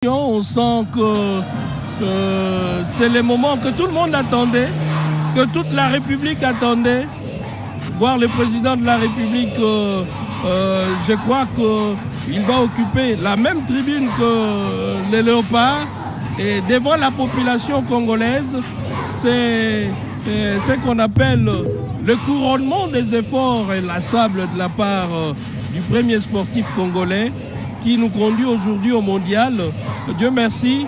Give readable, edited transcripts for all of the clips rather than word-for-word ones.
On sent que c'est le moment que tout le monde attendait, que toute la République attendait. Voir le président de la République, je crois qu'il va occuper la même tribune que les léopards. Et devant la population congolaise, c'est ce qu'on appelle le couronnement des efforts inlassables de la part du premier sportif congolais qui nous conduit aujourd'hui au mondial. Dieu merci,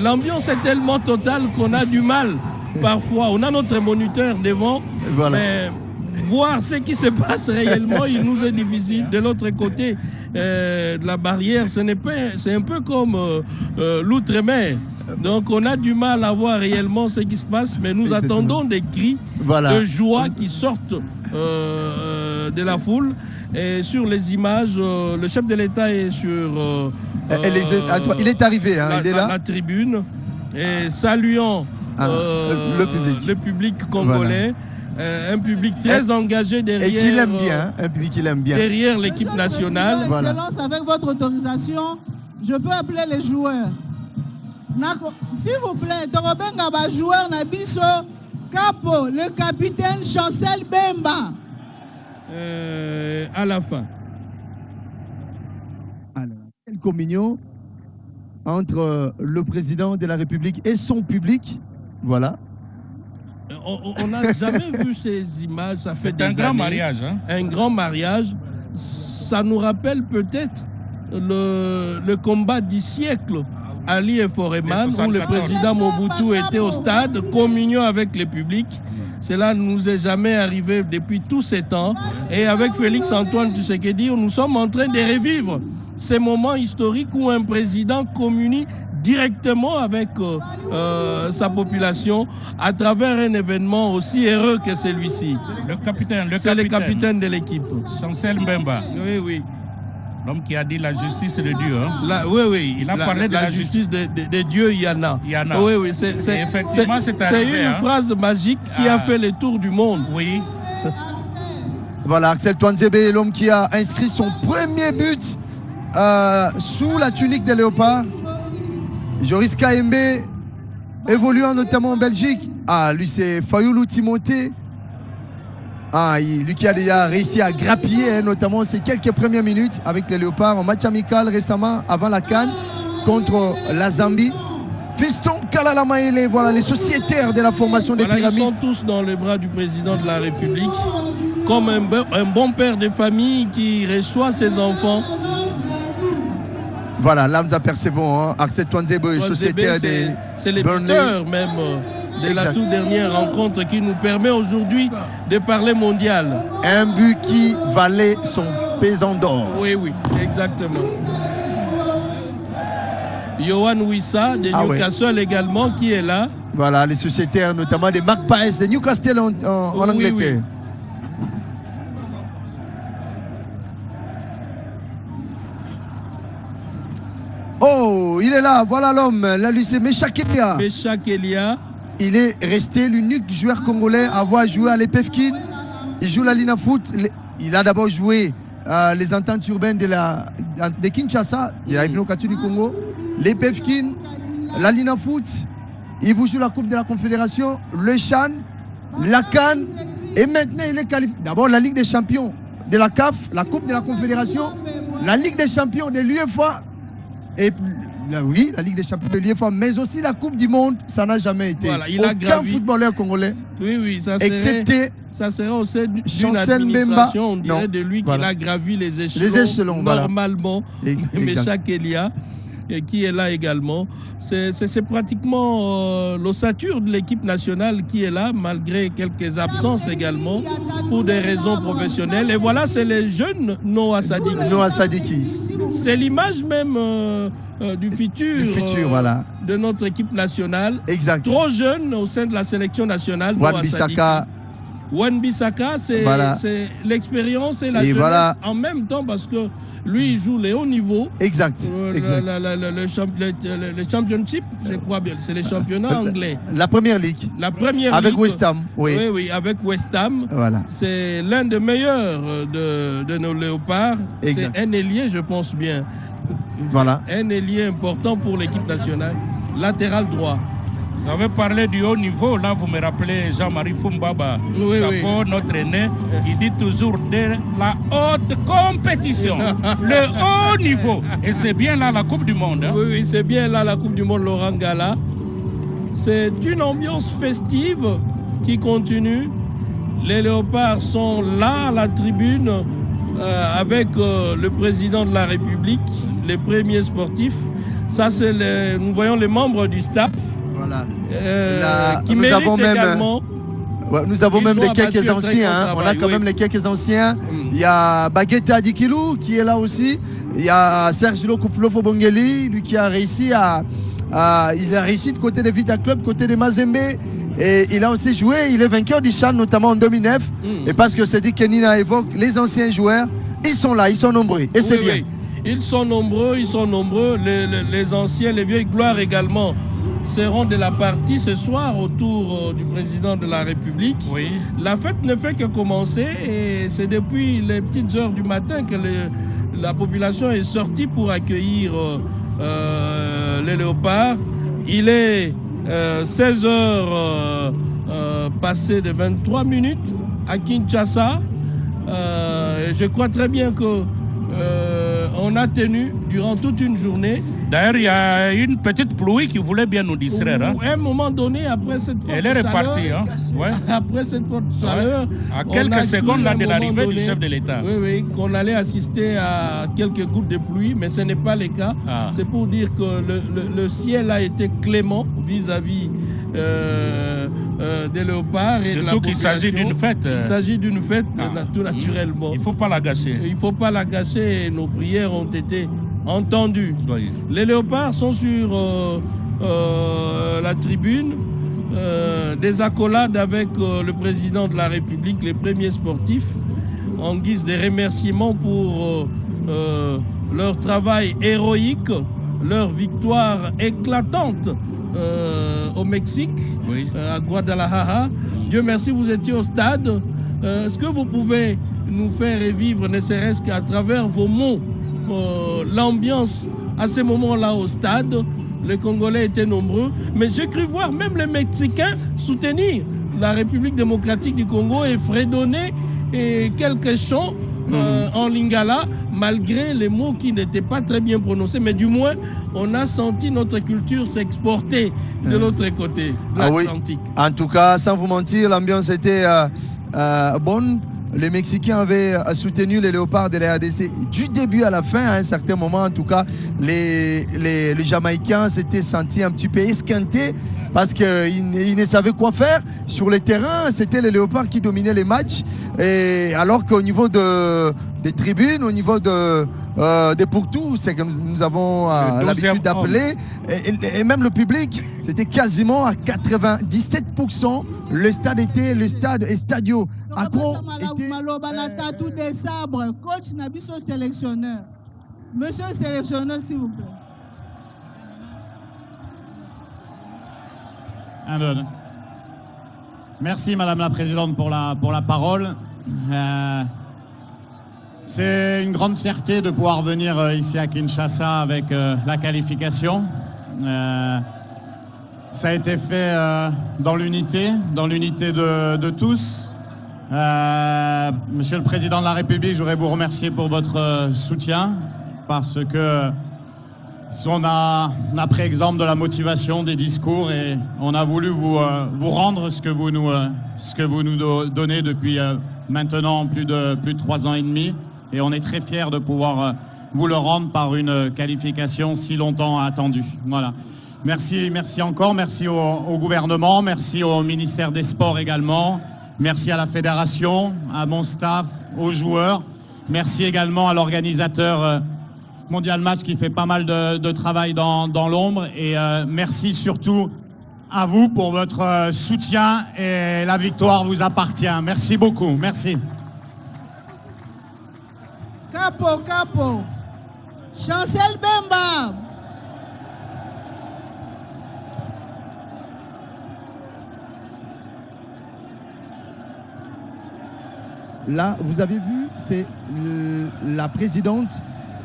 l'ambiance est tellement totale qu'on a du mal parfois. On a notre moniteur devant, voilà. Mais voir ce qui se passe réellement, il nous est difficile. De l'autre côté de la barrière, c'est un peu comme l'outre-mer. Donc on a du mal à voir réellement ce qui se passe, mais nous attendons des cris de joie qui sortent de la foule. Et sur les images, le chef de l'État est sur il est arrivé, hein, il est là. La tribune, et saluant le public congolais. Voilà. Un public très engagé derrière. Et qu'il aime bien, un public qu'il aime bien. Derrière l'équipe nationale. Voilà. Excellence, avec votre autorisation, je peux appeler les joueurs. S'il vous plaît, Torobenga va joueur Nabiso Capo, le capitaine Chancel Bemba. À la fin. Alors, quelle communion entre le président de la République et son public. Voilà. On n'a jamais vu ces images, ça fait des années. Un grand mariage. Hein? Un grand mariage. Ça nous rappelle peut-être le combat du siècle, Ali et Foreman, où le président Mobutu était au stade, communion avec le public. Cela ne nous est jamais arrivé depuis tous ces temps. Et avec Félix-Antoine Tshisekedi, nous sommes en train de revivre ces moments historiques où un président communie directement avec sa population à travers un événement aussi heureux que celui-ci. C'est le capitaine de l'équipe. Chancel Mbemba. Oui, oui. L'homme qui a dit la justice de Dieu. Hein? Oui, oui. Il a parlé de la justice de Dieu, il y en a. Il y en a. Oui, oui. C'est une phrase magique qui a fait le tour du monde. Oui. Voilà, Axel Touanzebe, l'homme qui a inscrit son premier but sous la tunique des léopards. Joris Kaembe, évoluant notamment en Belgique. Ah, lui, c'est Fayoulou Timothée. Ah, lui qui a déjà réussi à grappiller, notamment ces quelques premières minutes avec les Léopards en match amical récemment avant la CAN contre la Zambie. Fiston Kalala Maele, voilà les sociétaires de la formation des pyramides. Ils sont tous dans les bras du président de la République, comme un bon père de famille qui reçoit ses enfants. Voilà, là nous apercevons hein, Axel Touanzebe, sociétaire des... C'est le buteur même de la toute dernière rencontre qui nous permet aujourd'hui de parler mondial. Un but qui valait son pesant d'or. Oui, oui, exactement. Yohan Wissa de Newcastle également qui est là. Voilà, les sociétaires notamment des Magpies de Newcastle en Angleterre. Oui. Oh, il est là, voilà l'homme. Là, lui, c'est Meshak Elia. Meshak Elia. Il est resté l'unique joueur congolais à avoir joué à l'EPFKIN. Il joue la Lina Foot. Il a d'abord joué les ententes urbaines de Kinshasa, de la République du Congo. L'EPFKIN, la Lina Foot. Il vous joue la Coupe de la Confédération, le Chan, la CAN. Et maintenant, il est qualifié. D'abord, la Ligue des Champions de la CAF, la Coupe de la Confédération, la Ligue des Champions de l'UEFA. Et oui, la Ligue des Champions de l'UEFA, mais aussi la Coupe du Monde, ça n'a jamais été. Voilà, aucun footballeur congolais, excepté ça serait aussi d'une administration, on dirait de lui qu'il a gravi les échelons normalement. Meshak Elia, qui est là également. C'est pratiquement l'ossature de l'équipe nationale qui est là, malgré quelques absences également, pour des raisons professionnelles. Et voilà, c'est les jeunes Noah Sadiki. C'est l'image même du futur voilà. de notre équipe nationale. Exact. Trop jeune au sein de la sélection nationale. Wan-Bissaka, c'est l'expérience et la jeunesse en même temps parce que lui, il joue les hauts niveaux. Exact. Le championship, je crois bien, c'est les championnats anglais. La première ligue. Avec West Ham. Oui, avec West Ham. Voilà. C'est l'un des meilleurs de nos léopards. C'est un ailier, je pense bien. Voilà. Un ailier important pour l'équipe nationale. Latéral droit. Vous avez parlé du haut niveau, là vous me rappelez Jean-Marie Fumbaba, Oui, Sapo, notre aîné, qui dit toujours de la haute compétition, le haut niveau. Et c'est bien là la Coupe du Monde. Hein. Oui, c'est bien là la Coupe du Monde, Laurent Gala. C'est une ambiance festive qui continue. Les Léopards sont là à la tribune avec le président de la République, les premiers sportifs. Ça, c'est nous voyons les membres du staff. Voilà. Qui nous méritent avons même, également. nous avons Ils même ont les abattu quelques un très anciens. grand Hein. On a travail, quand oui. même les quelques anciens. Il y a Baguetta Dikilou qui est là aussi. Il y a Serge Lokouflofo Bongeli, lui qui a réussi il a réussi de côté des Vita Club, côté des Mazembe. Et il a aussi joué, il est vainqueur du Chan, notamment en 2009. Et parce que c'est dit que Nina évoque, les anciens joueurs, ils sont là, ils sont nombreux. Et c'est bien. Oui. Ils sont nombreux, les anciens, les vieilles gloires également seront de la partie ce soir autour du président de la République. Oui. La fête ne fait que commencer et c'est depuis les petites heures du matin que la population est sortie pour accueillir les Léopards. Il est 16 heures passées de 23 minutes à Kinshasa. Je crois très bien que on a tenu durant toute une journée. D'ailleurs, il y a une petite pluie qui voulait bien nous distraire. Hein. À un moment donné, après cette forte Elle est repartie. chaleur, Hein. Ouais. après cette forte chaleur, À on a quelques cru secondes à là, un de moment l'arrivée du donné, chef de l'État. Oui, qu'on allait assister à quelques gouttes de pluie, mais ce n'est pas le cas. Ah. C'est pour dire que le ciel a été clément vis-à-vis des Léopards et de la Surtout qu'il population. s'agit d'une fête. Il s'agit d'une fête, Ah. tout naturellement. Il ne faut pas la gâcher. Il ne faut pas la gâcher et nos prières ont été entendues. Oui. Les Léopards sont sur la tribune, des accolades avec le président de la République, les premiers sportifs, en guise de remerciements pour leur travail héroïque, leur victoire éclatante au Mexique, Oui. à Guadalajara. Dieu merci, vous étiez au stade. Est-ce que vous pouvez nous faire revivre, ne serait-ce qu'à travers vos mots, l'ambiance à ce moment-là au stade? Les Congolais étaient nombreux, mais j'ai cru voir même les Mexicains soutenir la République démocratique du Congo et fredonner quelques chants en lingala, malgré les mots qui n'étaient pas très bien prononcés, mais du moins, on a senti notre culture s'exporter de l'autre côté de l'Atlantique. En tout cas, sans vous mentir, l'ambiance était bonne. Les Mexicains avaient soutenu les Léopards de la RDC du début à la fin. À un certain moment, en tout cas, les Jamaïcains s'étaient sentis un petit peu esquintés parce qu'ils ne savaient quoi faire. Sur le terrain, c'était les Léopards qui dominaient les matchs. Et alors qu'au niveau des tribunes, au niveau des pourtours, c'est que nous avons l'habitude d'appeler, et même le public, c'était quasiment à 97%. Le stade était le stade Estadio Accro. Malobanata tout des sabres, coach Nabiso sélectionneur. Monsieur le sélectionneur, s'il vous plaît. Merci Madame la Présidente pour la parole. C'est une grande fierté de pouvoir venir ici à Kinshasa avec la qualification. Ça a été fait dans l'unité de tous. Monsieur le Président de la République, je voudrais vous remercier pour votre soutien parce que on a pris exemple de la motivation des discours et on a voulu vous rendre ce que vous nous donnez depuis maintenant plus de 3 ans et demi. Et on est très fiers de pouvoir vous le rendre par une qualification si longtemps attendue. Voilà. Merci encore. Merci au gouvernement. Merci au ministère des Sports également. Merci à la fédération, à mon staff, aux joueurs. Merci également à l'organisateur Mondial Match qui fait pas mal de travail dans l'ombre. Et merci surtout à vous pour votre soutien et la victoire vous appartient. Merci beaucoup. Merci. Capo. Chancel Bemba. Là, vous avez vu, c'est la présidente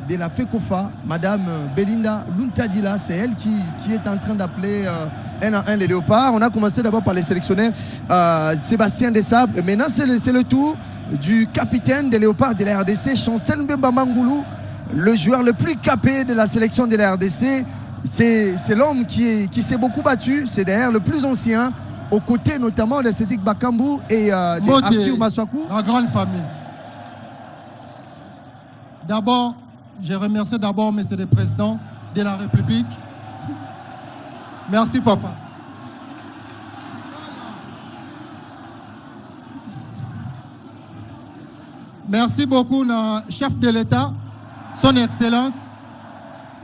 de la FECOFA, Madame Belinda Luntadila, c'est elle qui est en train d'appeler un à un les léopards. On a commencé d'abord par les sélectionneurs Sébastien Desabre. Maintenant, c'est le tour du capitaine des léopards de la RDC, Chancel Mbemba Mangoulou, le joueur le plus capé de la sélection de la RDC. C'est l'homme qui s'est beaucoup battu. C'est d'ailleurs le plus ancien, aux côtés notamment de Cédric Bakambu et Arthur Maswaku. La grande famille. D'abord, je remercie d'abord M. le Président de la République. Merci, papa. Merci beaucoup, chef de l'État, son Excellence,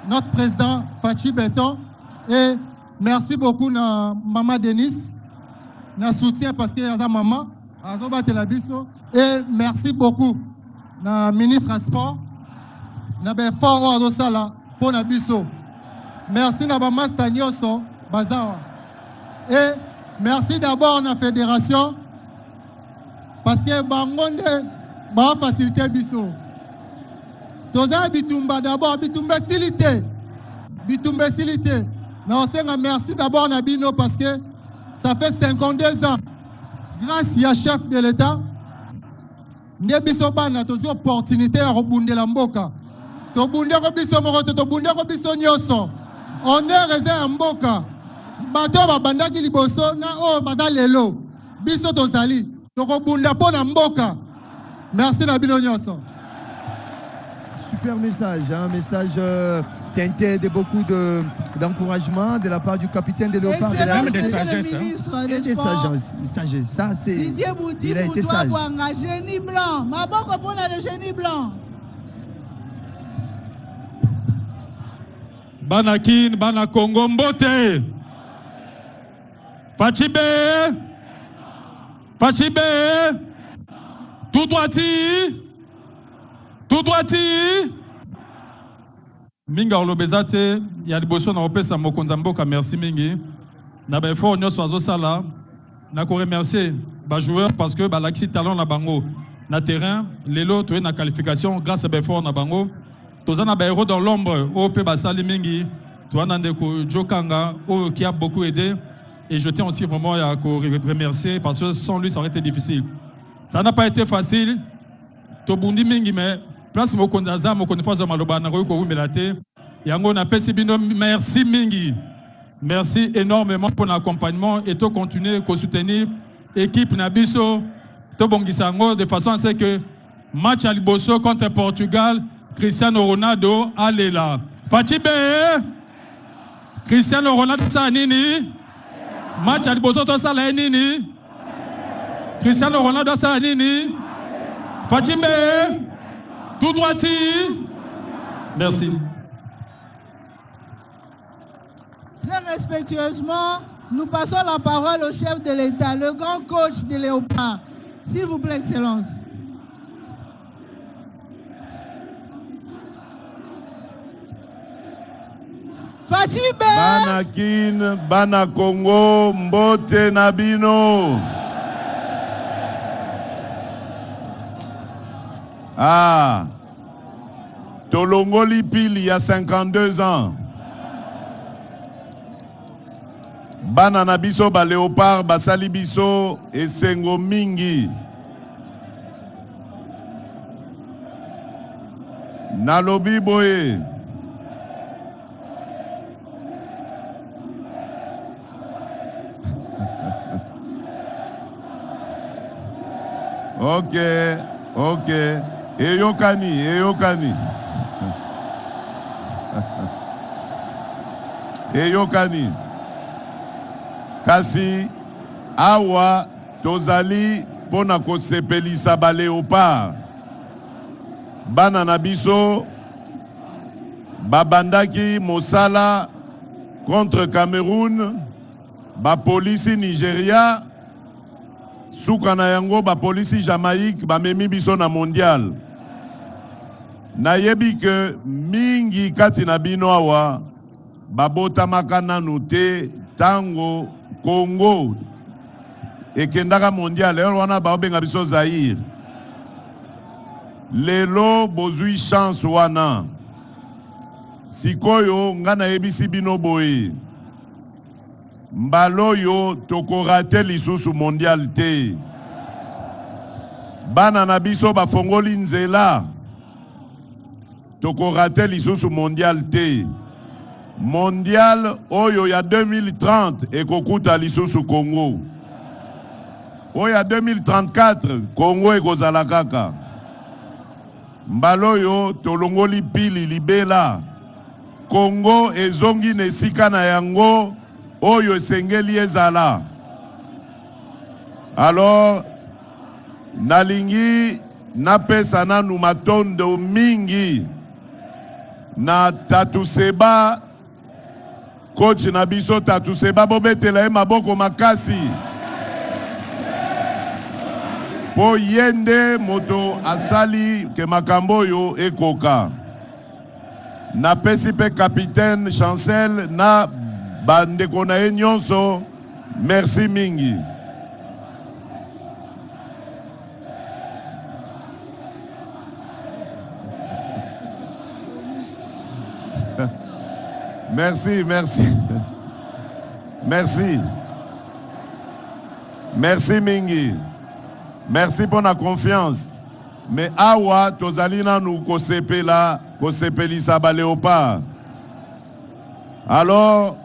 notre président Fachi Beton. Et merci beaucoup, maman Denise, notre soutien parce qu'il y a sa maman, et merci beaucoup, na ministre à sport. Fort pour Nabiso. Merci na Master Nyoso Bazawa. Et merci d'abord à la fédération parce que Bangonde va faciliter Biso. Toza Bitumba d'abord, Bitumba Silité. Bitumba Silité. Merci d'abord à Bino parce que ça fait 52 ans. Grâce à chef de l'État, nous avons une opportunité à rebondir la mboka. On est resté en Mboka. Bato babandaki liboso na o badalelo. Biso tozali. Tokobunda po na Mboka. Merci na bino nyonso. Super message, un message teinté de beaucoup d'encouragement de la part du capitaine de Léopard. Excellent, de monsieur sagesse, le hein. ministre des Des Sports. sagesse. Ça, c'est. Didier Boudi, Il a été sage. un génie blanc. Maboko pour le génie blanc. Banakin, Bana Congo Mbote. Fachibe. Fachibe. Tout droiti. Tout droiti. Minga olobezate, ya liboso na opesa mokonza mboka merci mingi. Na ba effort nyoso azo sala. Na ko remercier ba joueur parce que ba laxi talent na bango na terrain, lelo to na qualification grâce à ba effort na bango. Tozana ba héros dans l'ombre au pe basali mingi. Toana ndeko Jokanga qui a beaucoup aidé et je tiens aussi vraiment à remercier parce que sans lui ça aurait été difficile. Ça n'a pas été facile. Tobundi mingi mais place mokondaza mokondefaza maloba na ko wumelate. Yango na pesi bino merci mingi. Merci énormément pour l'accompagnement et to continuer à soutenir l'équipe Nabiso to bongisango de façon à ce que match à Liboso contre Portugal, Cristiano Ronaldo allez là. Fachibe Cristiano Ronaldo sa nini? Match à Liboso to sa la nini? Cristiano Ronaldo sa nini? Fachibe tout droiti. Merci. Très respectueusement, nous passons la parole au chef de l'État, le grand coach de Léopard. S'il vous plaît, Excellence. Fachibe Banakin, Bana Congo, Mbote Nabino. Ah, Tolongoli Pile, il y a 52 ans. Bana Nabiso, ba Léopard, Basali Biso et Sengo Mingi. Nalobi Boye. Ok. Eyokani. Kasi awa tozali pona kosepelisa ba Léopard. Bana na biso babandaki mosala contre Cameroun, ba polisi Nigeria, suka na yango ba polisi Jamaïque ba memi biso na mondial. Nayebi ke mingi kati na bino awa babotamaka nanu te tango Congo ekendaka mondial eyo wana baobenga biso Zaïre. Lelo bozui chance wana sikoyo nga nayebisi bino boye mbala oyo tokorate lisusu mondial te. Bana na biso bafongoli nzela tokorate lisusu mondial te. Mondial oyo ya 2030 ekokuta lisusu Congo. Oyo ya 2034 Congo ekozala kaka. Mbala oyo tolongoli pili libela. Congo ezongi na esika na yango oyo esengeli ezala. Alors nalingi napesa nanu matondo mingi na Tatuseba, coach na biso Tatuseba, bobetela ye maboko makasi po yende moto asali ke makambo yo ekoka. Napesi pe capitaine Chancel na bandeko na ye nyonso, merci mingi. Merci, merci. Merci. Merci mingi. Merci pour la confiance. Mais awa tozalina nous kosepela, kosepelisa ba léopard. Alors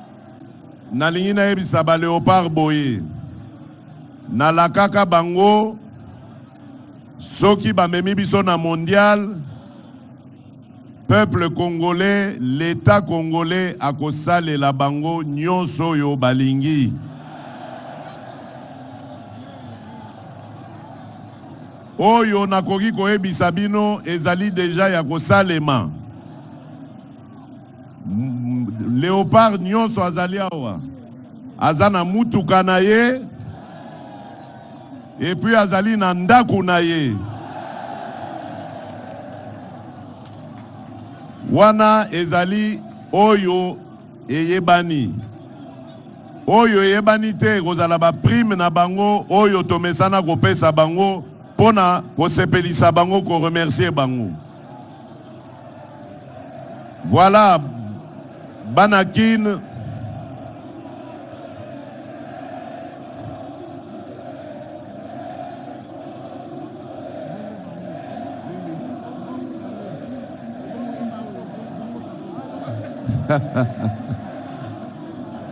nalingi na yebisa ba léopard boye. Na la kaka bango soki ba memi biso na mondial. Peuple congolais, l'État congolais a kosale la bango nyonso yo balingi. Oyo nakoki koyebisa bino ezali deja ya kosalema. Léopard nyonso azali awa. Azana mutuka na ye. Et puis azali na ndaku na ye. Wana ezali oyo eyebani. Oyo eyebani te kozala ba prime na bango oyo tomesana kopesa bango pona kosepelisa bango ko remercier bango. Voilà Banakin.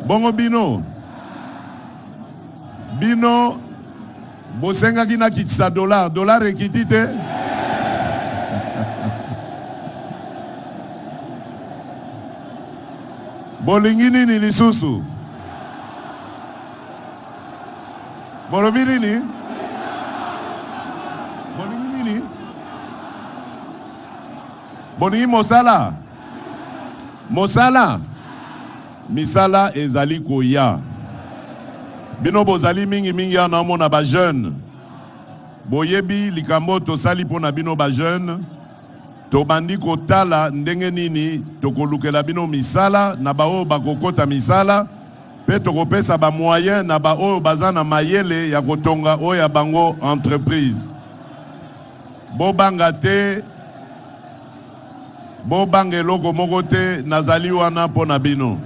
Bongo bino bosenga kina kitisa dollar ekiti te. Bolingi nini lisusu? Bolobi nini? Bolingi nini? Bolingi mosala? Mosala misala ezali koya. Bino bozali mingi ya na mona ba jeune. Boyebi likambo tosali pona bino ba jeune. Tobandi kotala ndenge nini tokolukela bino misala na bao bakokota misala. Pe tokopesa ba moyen na bao bazana mayele ya kotonga oya bango entreprise. Bobanga te Bobange loko moko te nazali wana pona bino.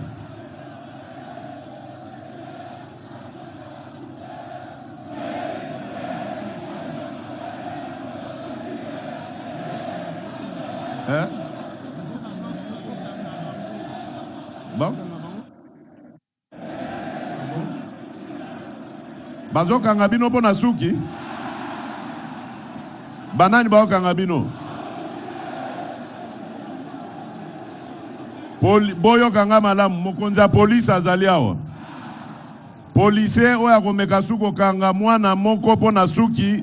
Bon. Bazokanga bino pona suki. Banani bazokanga bino. Boyo kanga malamu mokonza police azali awa. Policier oya komeka suko kanga mwana moko pona suki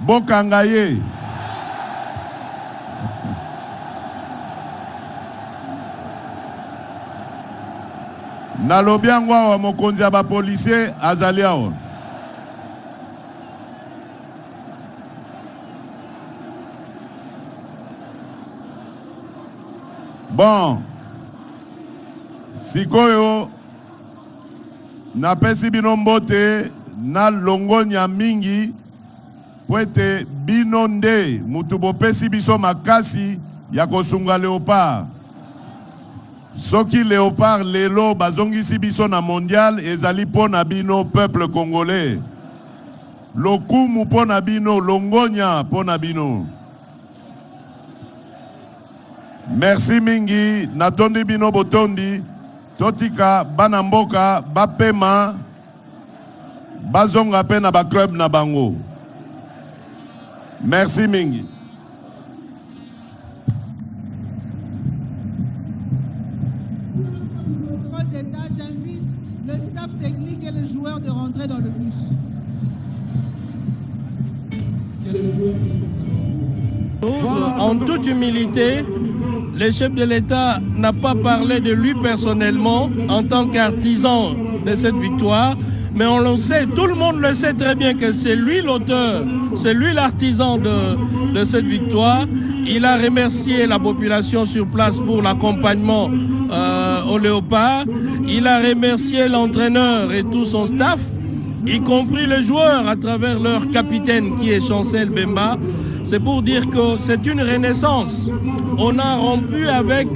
bokanga ye. Nalobi yango awa mokonzi ya ba policier azali awa. Bon. Sikoyo napesi bino mbote na longonya mingi pwete bino nde mutu bopesi biso makasi ya kosunga Léopard. Soki Léopard lelo bazongisi biso na mondial ezali pona bino peuple congolais. Lokumu pona bino, longonya pona bino. Merci mingi, natondi bino botondi, totika banamboka, bapema, bazonga pe na ba club na bango. Merci mingi. J'invite le staff technique et les joueurs de rentrer dans le bus. En toute humilité, le chef de l'État n'a pas parlé de lui personnellement en tant qu'artisan de cette victoire, mais on le sait, tout le monde le sait très bien que c'est lui l'auteur, c'est lui l'artisan de cette victoire. Il a remercié la population sur place pour l'accompagnement au Léopard. Il a remercié l'entraîneur et tout son staff, y compris les joueurs à travers leur capitaine qui est Chancel Bemba. C'est pour dire que c'est une renaissance. On a rompu avec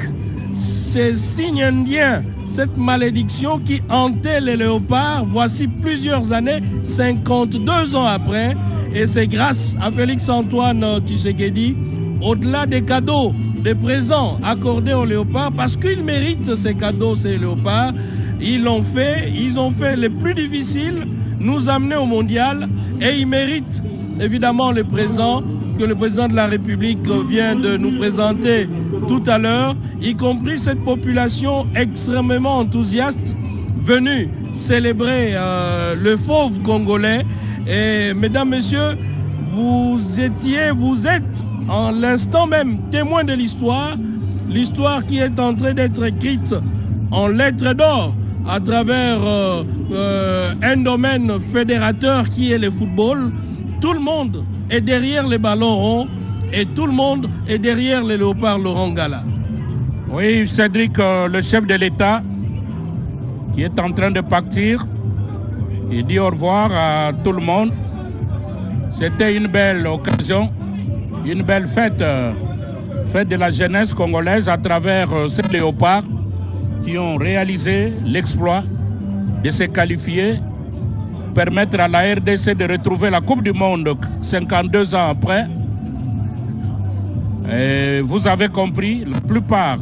ces signes indiens, cette malédiction qui hantait les léopards voici plusieurs années, 52 ans après. Et c'est grâce à Félix-Antoine Tshisekedi, au-delà des cadeaux, des présents accordés aux léopards, parce qu'ils méritent ces cadeaux, ces léopards, ils ont fait les plus difficiles, nous amener au mondial, et ils méritent évidemment les présents que le président de la République vient de nous présenter tout à l'heure, y compris cette population extrêmement enthousiaste venue célébrer le fauve congolais. Et mesdames, messieurs, vous êtes en l'instant même témoin de l'histoire qui est en train d'être écrite en lettres d'or à travers un domaine fédérateur qui est le football. Tout le monde est derrière les ballons ronds et tout le monde est derrière les léopards Laurent Gala. Oui, Cédric, le chef de l'État qui est en train de partir, il dit au revoir à tout le monde. C'était une belle occasion, une belle fête, fête de la jeunesse congolaise à travers ces léopards qui ont réalisé l'exploit de se qualifier, permettre à la RDC de retrouver la Coupe du Monde 52 ans après. Et vous avez compris, la plupart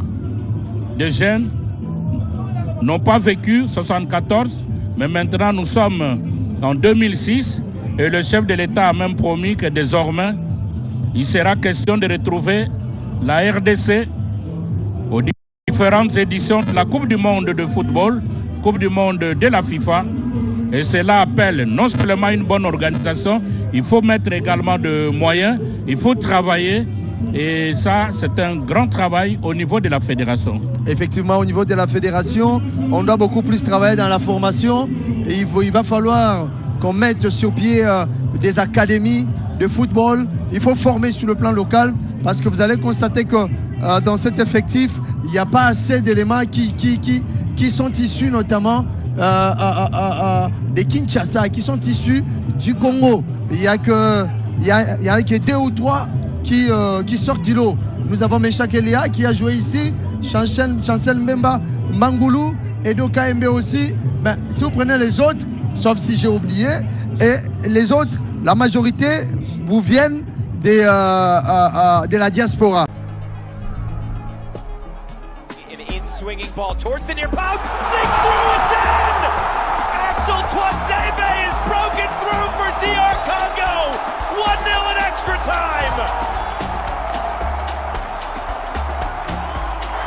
des jeunes n'ont pas vécu 74, mais maintenant nous sommes en 2006 et le chef de l'État a même promis que désormais, il sera question de retrouver la RDC aux différentes éditions de la Coupe du Monde de football, Coupe du Monde de la FIFA. Et cela appelle non seulement une bonne organisation, il faut mettre également de moyens, il faut travailler. Et ça, c'est un grand travail au niveau de la fédération. Effectivement, au niveau de la fédération, on doit beaucoup plus travailler dans la formation. Et il va falloir qu'on mette sur pied des académies de football. Il faut former sur le plan local parce que vous allez constater que dans cet effectif, il n'y a pas assez d'éléments qui sont issus notamment des Kinshasa, qui sont issus du Congo. Il n'y a que 2 ou 3 qui sortent du lot. Nous avons Meshak Elia qui a joué ici, Chancel Mbemba, Mangoulou, Edo KMB aussi. Mais si vous prenez les autres, sauf si j'ai oublié, et les autres, la majorité vous viennent de la diaspora. Swinging ball towards the near post, sneaks through, it's in! Axel Tuanzebe is broken through for DR Congo! 1-0 in extra time!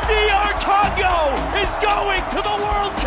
DR Congo is going to the World Cup!